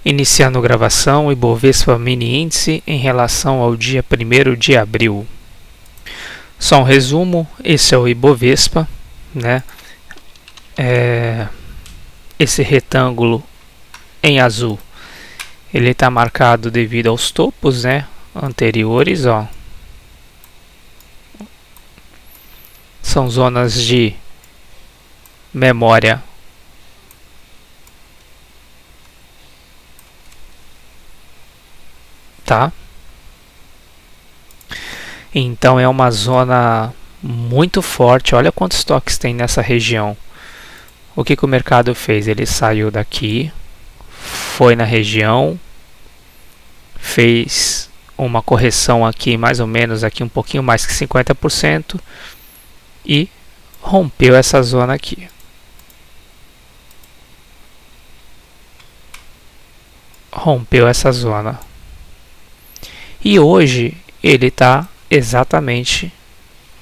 Iniciando gravação, Ibovespa Mini Índice em relação ao dia 1º de abril. Só um resumo, esse é o Ibovespa, né? Esse retângulo em azul, ele está marcado devido aos topos, né, anteriores, ó. São zonas de memória tá? Então é uma zona muito forte. Olha quantos toques tem nessa região. O que o mercado fez? Ele saiu daqui, foi na região, fez uma correção aqui, mais ou menos aqui um pouquinho mais que 50% e rompeu essa zona aqui. Rompeu essa zona. E hoje ele está exatamente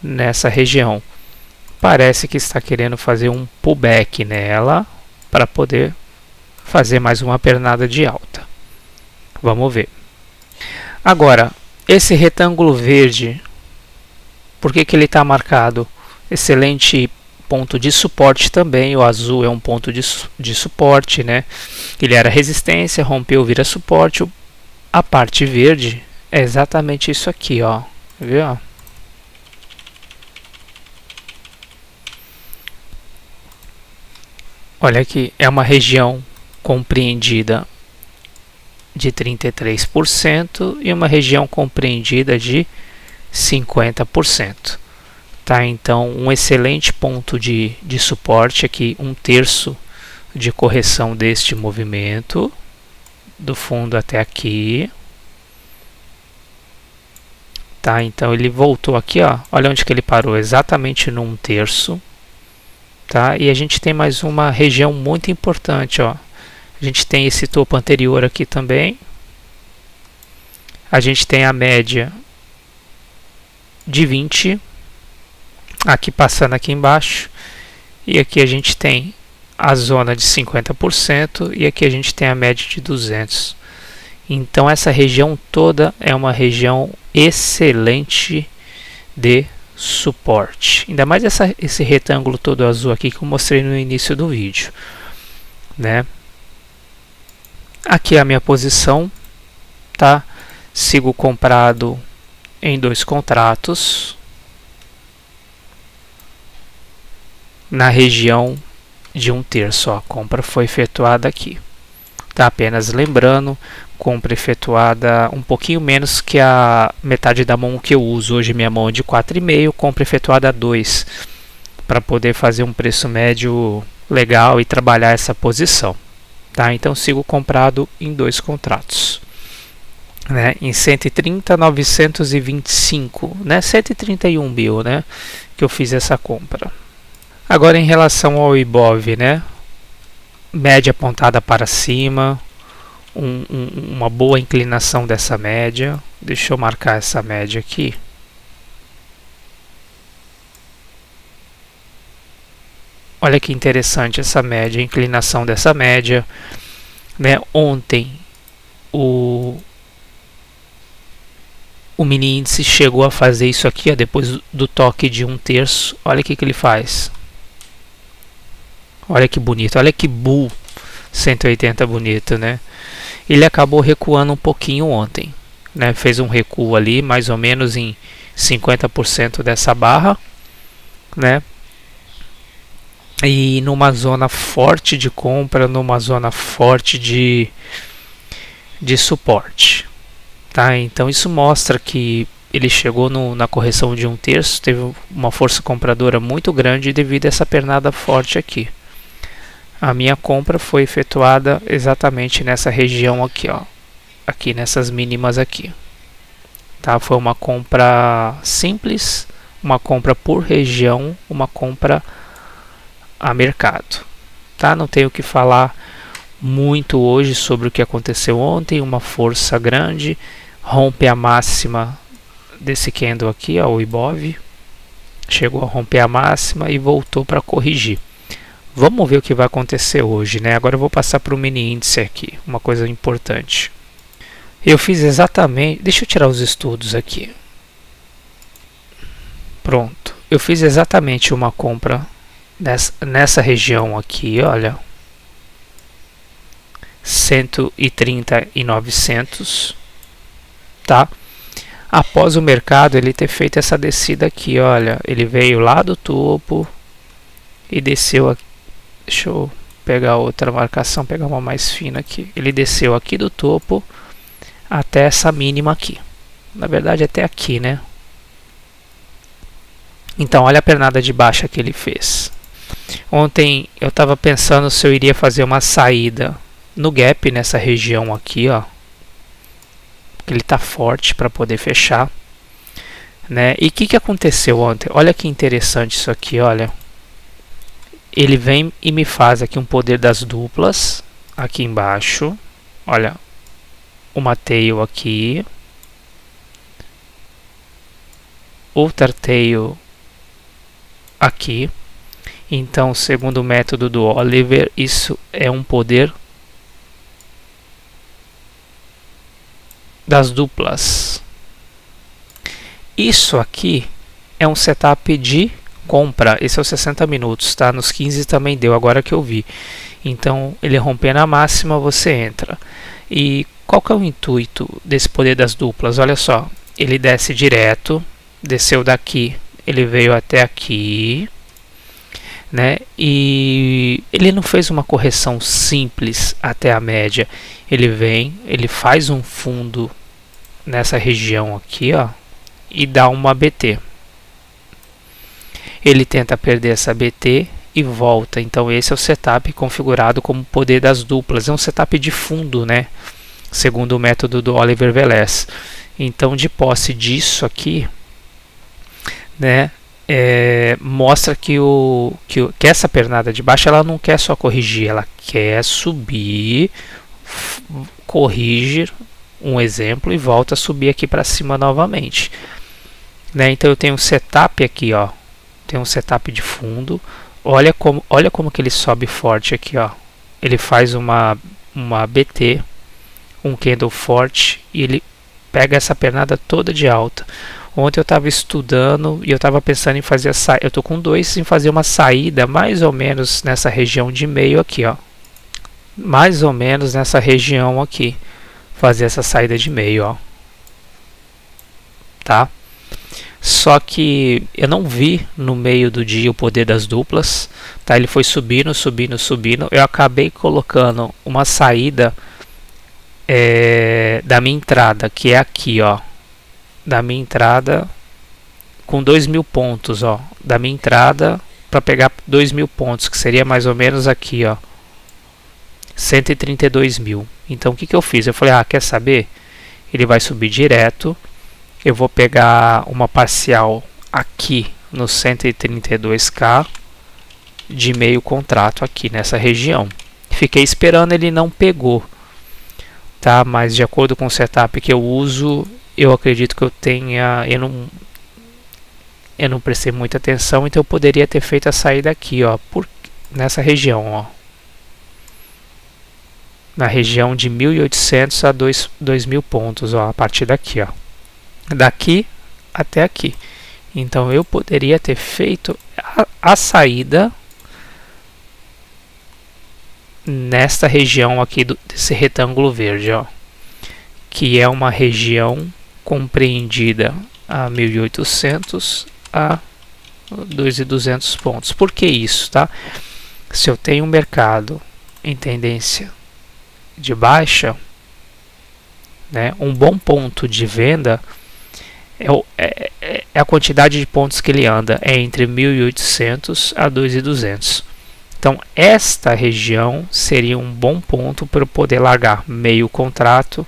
nessa região. Parece que está querendo fazer um pullback nela para poder fazer mais uma pernada de alta. Vamos ver. Agora, esse retângulo verde, por que ele está marcado? Excelente ponto de suporte também. O azul é um ponto de suporte, né? Ele era resistência, rompeu, vira suporte. A parte verde é exatamente isso aqui, ó. Viu? Olha aqui, é uma região compreendida de 33% e uma região compreendida de 50%. Tá? Então, um excelente ponto de suporte aqui, 1/3 de correção deste movimento, do fundo até aqui. Tá, então ele voltou aqui, ó. Olha onde que ele parou, exatamente no 1/3, tá? E a gente tem mais uma região muito importante, ó. A gente tem esse topo anterior aqui também. A gente tem a média de 20 aqui passando aqui embaixo, e aqui a gente tem a zona de 50% e aqui a gente tem a média de 200. Então essa região toda é uma região excelente de suporte. Ainda mais esse retângulo todo azul aqui que eu mostrei no início do vídeo, né? Aqui é a minha posição, tá? Sigo comprado em 2 contratos na região de 1/3. A compra foi efetuada aqui. Tá, apenas lembrando, compra efetuada um pouquinho menos que a metade da mão que eu uso. Hoje minha mão é de 4,5, compra efetuada 2, para poder fazer um preço médio legal e trabalhar essa posição. Tá? Então sigo comprado em 2 contratos. Né? Em 130.925, né? 131 mil, né? Que eu fiz essa compra. Agora em relação ao Ibov, né? Média apontada para cima, uma boa inclinação dessa média. Deixa eu marcar essa média aqui. Olha que interessante essa média, a inclinação dessa média, né? Ontem o mini índice chegou a fazer isso aqui, ó, depois do toque de 1/3. Olha o que ele faz. Olha que bonito, olha que bull 180 bonito, né? Ele acabou recuando um pouquinho ontem, né? Fez um recuo ali, mais ou menos em 50% dessa barra, né? E numa zona forte de compra, numa zona forte de suporte, tá? Então isso mostra que ele chegou na correção de 1/3, teve uma força compradora muito grande devido a essa pernada forte aqui. A minha compra foi efetuada exatamente nessa região aqui, ó, aqui nessas mínimas aqui, tá? Foi uma compra simples, uma compra por região, uma compra a mercado, tá? Não tenho o que falar muito hoje sobre o que aconteceu ontem. Uma força grande, rompe a máxima desse candle aqui, ó, o Ibov chegou a romper a máxima e voltou para corrigir. Vamos ver o que vai acontecer hoje, né? Agora eu vou passar para o mini índice aqui, uma coisa importante. Eu fiz exatamente, deixa eu tirar os estudos aqui. Pronto, eu fiz exatamente uma compra nessa região aqui, olha, 130.900, tá? Após o mercado ele ter feito essa descida aqui, olha, ele veio lá do topo e desceu aqui. Deixa eu pegar outra marcação, pegar uma mais fina aqui. Ele desceu aqui do topo até essa mínima aqui. Na verdade até aqui, né? Então olha a pernada de baixa que ele fez. Ontem eu estava pensando se eu iria fazer uma saída no gap nessa região aqui, ó. Ele está forte para poder fechar, né? E o que aconteceu ontem? Olha que interessante isso aqui, olha. Ele vem e me faz aqui um poder das duplas aqui embaixo, olha, uma tail aqui, outra tail aqui. Então, segundo o método do Oliver, isso é um poder das duplas. Isso aqui é um setup de compra. Esse é os 60 minutos, tá? Nos 15 também deu, agora que eu vi. Então, ele rompendo a máxima, você entra. E qual que é o intuito desse poder das duplas? Olha só, ele desce direto, desceu daqui, ele veio até aqui, né? E ele não fez uma correção simples até a média. Ele vem, ele faz um fundo nessa região aqui, ó, e dá uma BT. Ele tenta perder essa BT e volta. Então esse é o setup configurado como poder das duplas. É um setup de fundo, né? Segundo o método do Oliver Velez. Então, de posse disso aqui, né, mostra que essa pernada de baixo ela não quer só corrigir, ela quer subir, corrige um exemplo e volta a subir aqui para cima novamente, né? Então eu tenho um setup aqui, ó, tem um setup de fundo. Olha como que ele sobe forte aqui, ó. Ele faz uma BT, um candle forte, e ele pega essa pernada toda de alta. Ontem eu estava estudando e eu estava pensando em fazer eu tô com 2 em fazer uma saída mais ou menos nessa região de meio aqui, ó. Mais ou menos nessa região aqui. Fazer essa saída de meio, ó. Tá? Só que eu não vi no meio do dia o poder das duplas, tá? Ele foi subindo, subindo, subindo. Eu acabei colocando uma saída da minha entrada, que é aqui, ó. Da minha entrada com 2.000 pontos, ó. Da minha entrada para pegar 2.000 pontos, que seria mais ou menos aqui, ó. 132.000. Então o que eu fiz? Eu falei, quer saber? Ele vai subir direto. Eu vou pegar uma parcial aqui no 132k de meio contrato aqui nessa região. Fiquei esperando, ele não pegou, tá? Mas de acordo com o setup que eu uso, eu acredito que eu não prestei muita atenção, então eu poderia ter feito a saída aqui, ó, nessa região, ó. Na região de 1.800 a 2.000 pontos, ó, a partir daqui, ó. Daqui até aqui. Então eu poderia ter feito a saída nesta região aqui desse retângulo verde, ó, que é uma região compreendida a 1.800 a 2.200 pontos. Por que isso, tá? Se eu tenho um mercado em tendência de baixa, né, um bom ponto de venda é a quantidade de pontos que ele anda, é entre 1.800 a 2.200. Então esta região seria um bom ponto para eu poder largar meio contrato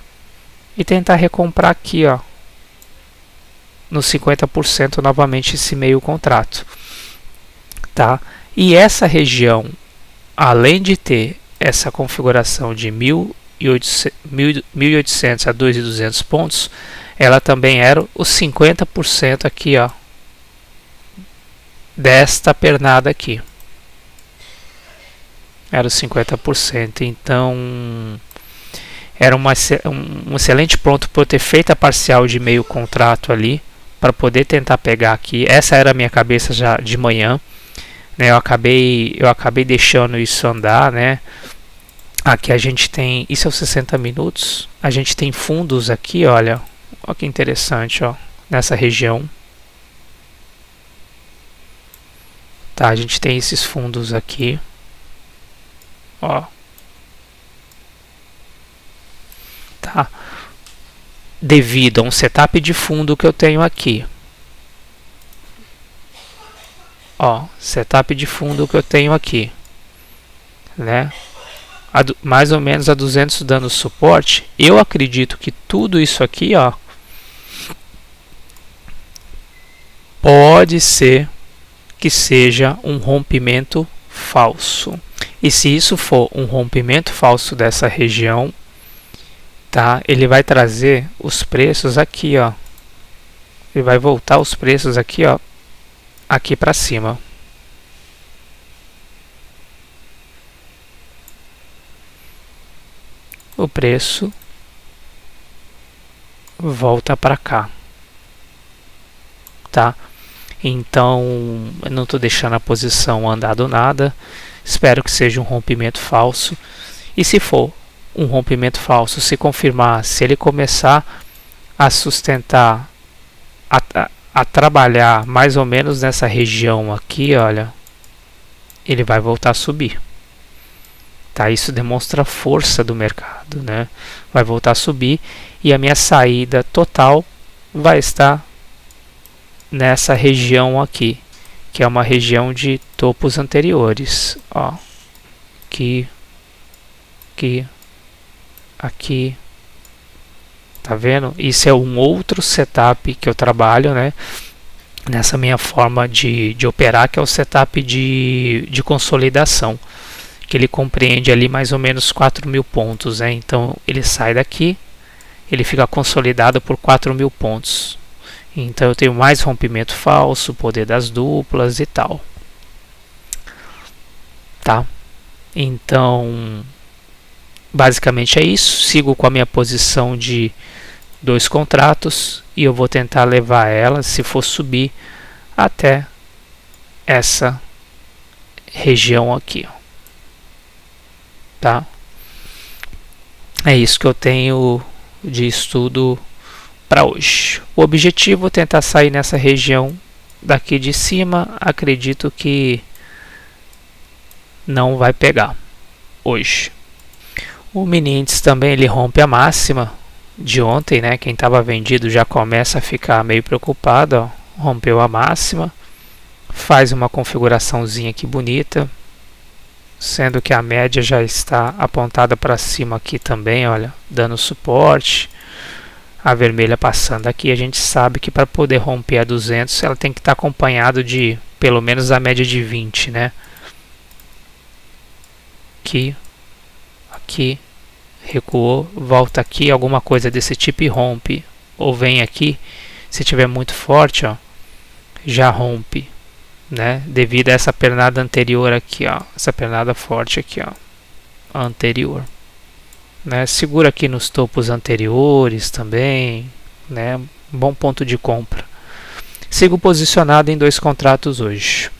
e tentar recomprar aqui, ó, nos 50% novamente esse meio contrato, tá? E essa região, além de ter essa configuração de 1.800 a 2.200 pontos, ela também era os 50% aqui, ó, desta pernada aqui. era os 50%. Então era um excelente ponto para eu ter feito a parcial de meio contrato ali, para poder tentar pegar aqui. Essa era a minha cabeça já de manhã, né? Eu acabei deixando isso andar, né? Aqui a gente tem, isso é os 60 minutos. A gente tem fundos aqui, olha que interessante, ó, nessa região. Tá, a gente tem esses fundos aqui, ó. Tá, devido a um setup de fundo que eu tenho aqui, ó, setup de fundo que eu tenho aqui, né, mais ou menos a 200 dando suporte. Eu acredito que tudo isso aqui, ó, pode ser que seja um rompimento falso. E se isso for um rompimento falso dessa região, tá, ele vai trazer os preços aqui, ó. Ele vai voltar os preços aqui, ó, aqui para cima. O preço volta para cá, tá? Então eu não estou deixando a posição andar do nada. Espero que seja um rompimento falso. E se for um rompimento falso, se confirmar, se ele começar a sustentar, a trabalhar mais ou menos nessa região aqui, olha, ele vai voltar a subir. Tá, isso demonstra a força do mercado, né? Vai voltar a subir e a minha saída total vai estar nessa região aqui, que é uma região de topos anteriores, ó, aqui, tá vendo? Isso é um outro setup que eu trabalho, né, nessa minha forma de operar, que é o setup de consolidação, que ele compreende ali mais ou menos 4.000 pontos, né? Então ele sai daqui, ele fica consolidado por 4.000 pontos. Então eu tenho mais rompimento falso, poder das duplas e tal, tá? Então basicamente é isso. Sigo com a minha posição de 2 contratos e eu vou tentar levar ela, se for subir, até essa região aqui, ó. Tá? É isso que eu tenho de estudo para hoje. O objetivo é tentar sair nessa região daqui de cima. Acredito que não vai pegar hoje. O mini índice também, ele rompe a máxima de ontem, né? Quem estava vendido já começa a ficar meio preocupado, ó. Rompeu a máxima, faz uma configuraçãozinha aqui bonita, sendo que a média já está apontada para cima aqui também, olha, dando suporte. A vermelha passando aqui, a gente sabe que para poder romper a 200 ela tem que estar acompanhado de pelo menos a média de 20, né? Aqui, recuou, volta aqui, alguma coisa desse tipo e rompe, ou vem aqui, se tiver muito forte, ó, já rompe, né? Devido a essa pernada anterior aqui, ó, essa pernada forte aqui, ó, anterior, né? Segura aqui nos topos anteriores também, né? Bom ponto de compra. Sigo posicionado em 2 contratos hoje.